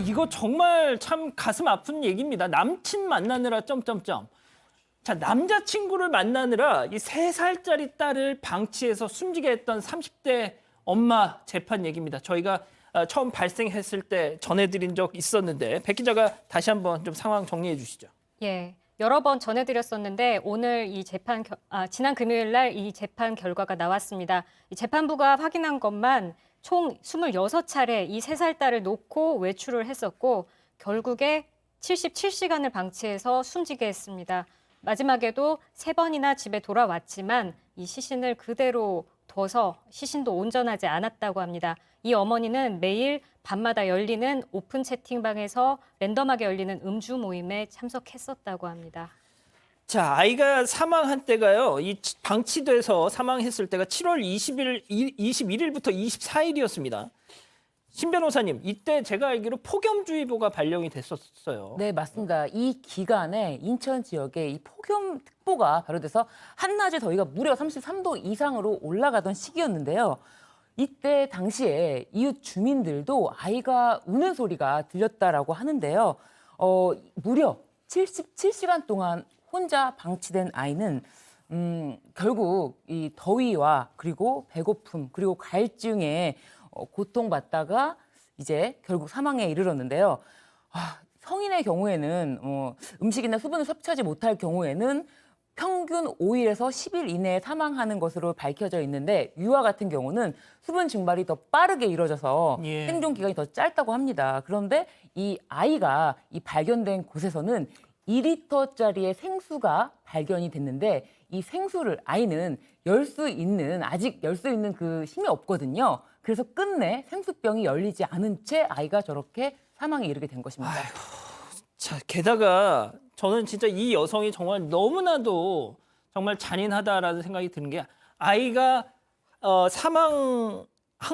이거 정말 참 가슴 아픈 얘기입니다. 남친 만나느라 점점점. 자, 남자친구를 만나느라 이 3살짜리 딸을 방치해서 숨지게 했던 30대 엄마 재판 얘기입니다. 저희가 처음 발생했을 때 전해드린 적 있었는데 백 기자가 다시 한번 좀 상황 정리해 주시죠. 예, 여러 번 전해드렸었는데 오늘 지난 금요일 날 이 재판 결과가 나왔습니다. 이 재판부가 확인한 것만 총 26차례 이 3살 딸을 놓고 외출을 했었고 결국에 77시간을 방치해서 숨지게 했습니다. 마지막에도 3번이나 집에 돌아왔지만 이 시신을 그대로 둬서 시신도 온전하지 않았다고 합니다. 이 어머니는 매일 밤마다 열리는 오픈 채팅방에서 랜덤하게 열리는 음주 모임에 참석했었다고 합니다. 자, 아이가 사망한 때가요. 이 방치돼서 사망했을 때가 7월 21일부터 24일이었습니다. 신 변호사님, 이때 제가 알기로 폭염주의보가 발령이 됐었어요. 네, 맞습니다. 이 기간에 인천 지역에 이 폭염특보가 발효돼서 한낮에 더위가 무려 33도 이상으로 올라가던 시기였는데요. 이때 당시에 이웃 주민들도 아이가 우는 소리가 들렸다라고 하는데요. 무려 77시간 동안 혼자 방치된 아이는 결국 이 더위와 그리고 배고픔 그리고 갈증에 고통받다가 이제 결국 사망에 이르렀는데요. 성인의 경우에는 음식이나 수분을 섭취하지 못할 경우에는 평균 5일에서 10일 이내에 사망하는 것으로 밝혀져 있는데 유아 같은 경우는 수분 증발이 더 빠르게 이루어져서 예. 생존 기간이 더 짧다고 합니다. 그런데 이 아이가 이 발견된 곳에서는 2리터짜리의 생수가 발견이 됐는데 이 생수를 아이는 아직 열 수 있는 그 힘이 없거든요. 그래서 끝내 생수병이 열리지 않은 채 아이가 저렇게 사망에 이르게 된 것입니다. 자, 게다가 저는 진짜 이 여성이 정말 너무나도 정말 잔인하다라는 생각이 드는 게 아이가 사망한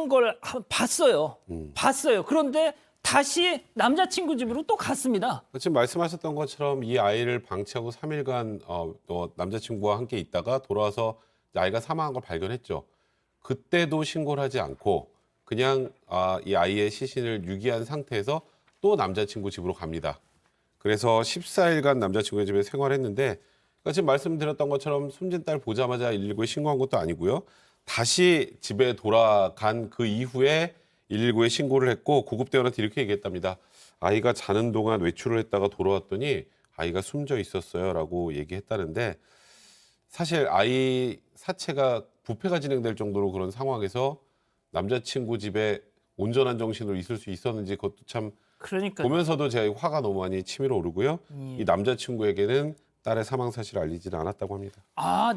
걸 봤어요. 봤어요. 그런데 다시 남자친구 집으로 또 갔습니다. 지금 말씀하셨던 것처럼 이 아이를 방치하고 3일간 남자친구와 함께 있다가 돌아와서 아이가 사망한 걸 발견했죠. 그때도 신고를 하지 않고 그냥 이 아이의 시신을 유기한 상태에서 또 남자친구 집으로 갑니다. 그래서 14일간 남자친구의 집에 생활했는데 그러니까 지금 말씀드렸던 것처럼 숨진 딸 보자마자 119에 신고한 것도 아니고요. 다시 집에 돌아간 그 이후에 119에 신고를 했고 구급대원한테 이렇게 얘기했답니다. 아이가 자는 동안 외출을 했다가 돌아왔더니 아이가 숨져 있었어요 라고 얘기했다는데 사실 아이 사체가 부패가 진행될 정도로 그런 상황에서 남자친구 집에 온전한 정신으로 있을 수 있었는지 그것도 참 그러니까요. 보면서도 제가 화가 너무 많이 치밀어 오르고요. 이 남자친구에게는 딸의 사망 사실을 알리지는 않았다고 합니다.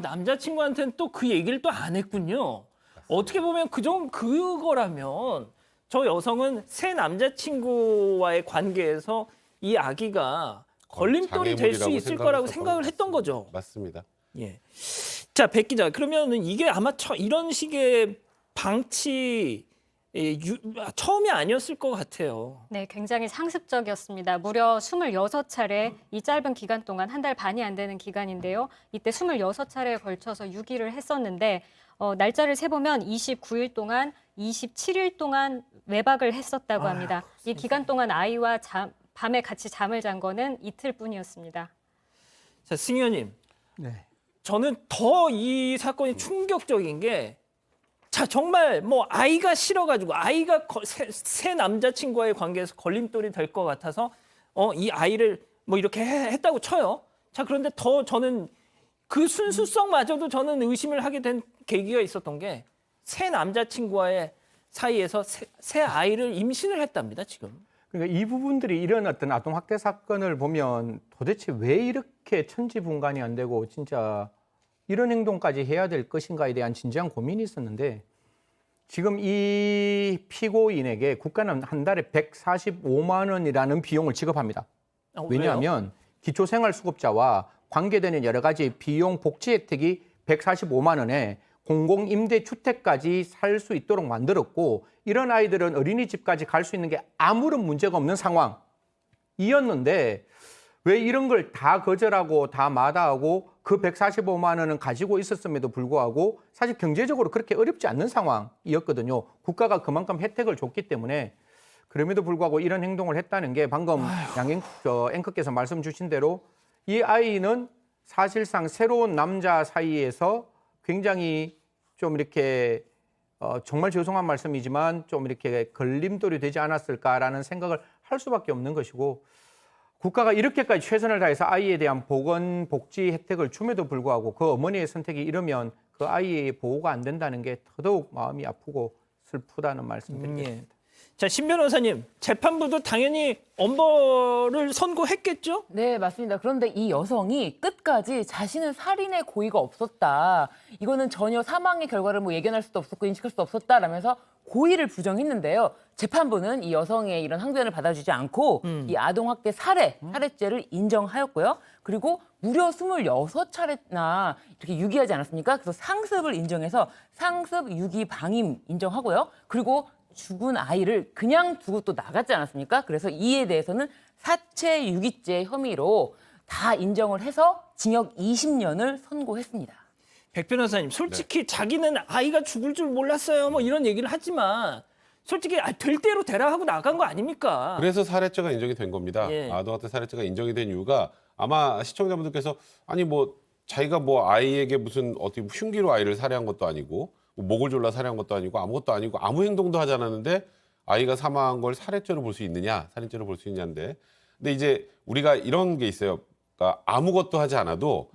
남자친구한테는 또 그 얘기를 또 안 했군요. 어떻게 보면 그거라면 저 여성은 새 남자친구와의 관계에서 이 아기가 걸림돌이 될 수 있을 거라고 생각을 했던 거죠. 맞습니다. 예. 자, 백 기자. 그러면은 이게 아마 이런 식의 방치 처음이 아니었을 것 같아요. 네, 굉장히 상습적이었습니다. 무려 26차례 이 짧은 기간 동안 한 달 반이 안 되는 기간인데요. 이때 26차례에 걸쳐서 유기를 했었는데 날짜를 세보면 29일 동안 27일 동안 외박을 했었다고 합니다. 이 기간 동안 아이와 밤에 같이 잠을 잔 거는 이틀뿐이었습니다. 자, 승 의원님. 네. 저는 더 이 사건이 충격적인 게 자, 정말 뭐 아이가 싫어가지고 아이가 새 남자친구와의 관계에서 걸림돌이 될 것 같아서 이 아이를 뭐 이렇게 했다고 쳐요. 자, 그런데 더 저는 그 순수성마저도 저는 의심을 하게 된 계기가 있었던 게 새 남자친구와의 사이에서 새 아이를 임신을 했답니다, 지금. 그러니까 이 부분들이 이런 어떤 아동 학대 사건을 보면 도대체 왜 이렇게 천지분간이 안 되고 진짜 이런 행동까지 해야 될 것인가에 대한 진지한 고민이 있었는데 지금 이 피고인에게 국가는 한 달에 145만 원이라는 비용을 지급합니다. 왜냐하면 기초생활수급자와 관계되는 여러 가지 비용 복지 혜택이 145만 원에 공공임대주택까지 살 수 있도록 만들었고 이런 아이들은 어린이집까지 갈 수 있는 게 아무런 문제가 없는 상황이었는데 왜 이런 걸 다 거절하고 다 마다하고 그 145만 원은 가지고 있었음에도 불구하고 사실 경제적으로 그렇게 어렵지 않는 상황이었거든요. 국가가 그만큼 혜택을 줬기 때문에 그럼에도 불구하고 이런 행동을 했다는 게 방금 앵커께서 말씀 주신 대로 이 아이는 사실상 새로운 남자 사이에서 굉장히 좀 이렇게 정말 죄송한 말씀이지만 좀 이렇게 걸림돌이 되지 않았을까라는 생각을 할 수밖에 없는 것이고 국가가 이렇게까지 최선을 다해서 아이에 대한 보건 복지 혜택을 줌에도 불구하고 그 어머니의 선택이 이러면 그 아이의 보호가 안 된다는 게 더더욱 마음이 아프고 슬프다는 말씀드리겠습니다. 예. 자, 신 변호사님, 재판부도 당연히 엄벌을 선고했겠죠? 네, 맞습니다. 그런데 이 여성이 끝까지 자신은 살인의 고의가 없었다. 이거는 전혀 사망의 결과를 뭐 예견할 수도 없었고 인식할 수도 없었다라면서 고의를 부정했는데요. 재판부는 이 여성의 이런 항변을 받아주지 않고 이 아동학대 살해죄를 인정하였고요. 그리고 무려 26차례나 이렇게 유기하지 않았습니까? 그래서 상습을 인정해서 상습, 유기, 방임 인정하고요. 그리고 죽은 아이를 그냥 두고 또 나갔지 않았습니까? 그래서 이에 대해서는 사체 유기죄 혐의로 다 인정을 해서 징역 20년을 선고했습니다. 백 변호사님, 솔직히 자기는 아이가 죽을 줄 몰랐어요. 뭐 이런 얘기를 하지만 솔직히 될 대로 되라 하고 나간 거 아닙니까? 그래서 살해죄가 인정이 된 겁니다. 예. 아동학대 살해죄가 인정이 된 이유가 아마 시청자분들께서 아니 뭐 자기가 뭐 아이에게 무슨 어떻게 흉기로 아이를 살해한 것도 아니고 뭐 목을 졸라 살해한 것도 아니고 아무것도 아니고 아무 행동도 하지 않았는데 아이가 사망한 걸 살해죄로 볼 수 있느냐, 살인죄로 볼 수 있냐인데, 근데 이제 우리가 이런 게 있어요. 그러니까 아무것도 하지 않아도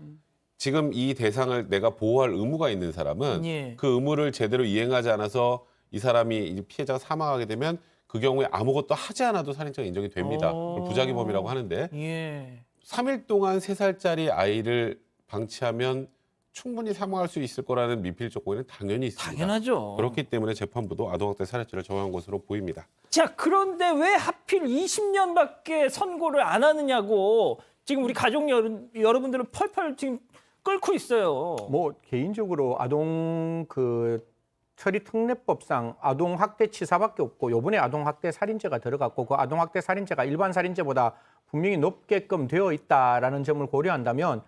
지금 이 대상을 내가 보호할 의무가 있는 사람은 예. 그 의무를 제대로 이행하지 않아서 이 사람이 이제 피해자가 사망하게 되면 그 경우에 아무것도 하지 않아도 살인죄가 인정이 됩니다. 그걸 부작위범이라고 하는데 예. 3일 동안 3살짜리 아이를 방치하면 충분히 사망할 수 있을 거라는 미필 조건은 당연히 있습니다. 당연하죠. 그렇기 때문에 재판부도 아동학대 살해죄를 정한 것으로 보입니다. 자, 그런데 왜 하필 20년밖에 선고를 안 하느냐고 지금 우리 가족 여러분들은 펄펄 지금 끓고 있어요. 뭐 개인적으로 아동 처리 특례법상 아동 학대 치사밖에 없고 요번에 아동 학대 살인죄가 들어갔고 그 아동 학대 살인죄가 일반 살인죄보다 분명히 높게끔 되어 있다라는 점을 고려한다면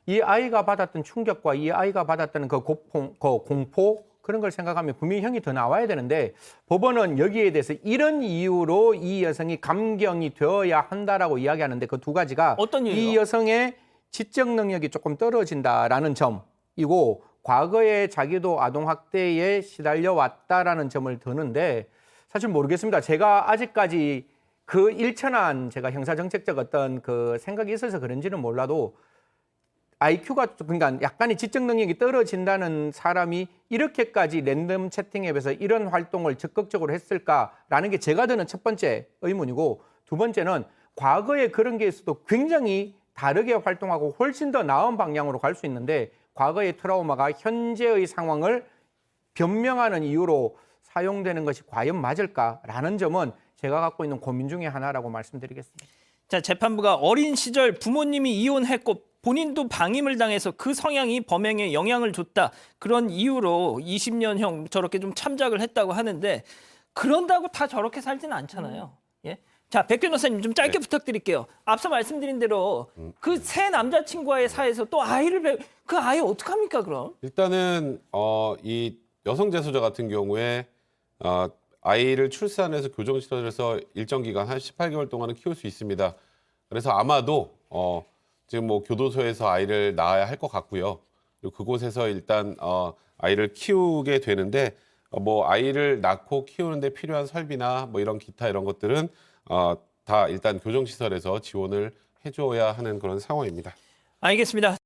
이 아이가 받았던 충격과 이 아이가 받았던 그 공포 그런 걸 생각하면 분명히 형이 더 나와야 되는데 법원은 여기에 대해서 이런 이유로 이 여성이 감경이 되어야 한다라고 이야기하는데 그 두 가지가 어떤 이유요? 이 여성의 지적 능력이 조금 떨어진다라는 점이고 과거에 자기도 아동학대에 시달려 왔다라는 점을 드는데 사실 모르겠습니다. 제가 아직까지 그 일천한 제가 형사정책적 어떤 그 생각이 있어서 그런지는 몰라도 IQ가 그러니까 약간의 지적 능력이 떨어진다는 사람이 이렇게까지 랜덤 채팅 앱에서 이런 활동을 적극적으로 했을까라는 게 제가 드는 첫 번째 의문이고 두 번째는 과거에 그런 게 있어도 굉장히 다르게 활동하고 훨씬 더 나은 방향으로 갈 수 있는데 과거의 트라우마가 현재의 상황을 변명하는 이유로 사용되는 것이 과연 맞을까라는 점은 제가 갖고 있는 고민 중에 하나라고 말씀드리겠습니다. 자, 재판부가 어린 시절 부모님이 이혼했고 본인도 방임을 당해서 그 성향이 범행에 영향을 줬다. 그런 이유로 20년형 저렇게 좀 참작을 했다고 하는데 그런다고 다 저렇게 살지는 않잖아요. 예? 자, 백 변호사님 좀 짧게 부탁드릴게요. 앞서 말씀드린 대로 그 새 남자친구와의 사이에서 또 그 아이 어떡합니까 그럼? 일단은 이 여성 재소자 같은 경우에 아이를 출산해서 교정시설에서 일정 기간 한 18개월 동안은 키울 수 있습니다. 그래서 아마도 지금 뭐 교도소에서 아이를 낳아야 할 것 같고요. 그리고 그곳에서 일단 아이를 키우게 되는데 뭐 아이를 낳고 키우는데 필요한 설비나 뭐 이런 기타 이런 것들은 다 일단 교정시설에서 지원을 해줘야 하는 그런 상황입니다. 알겠습니다.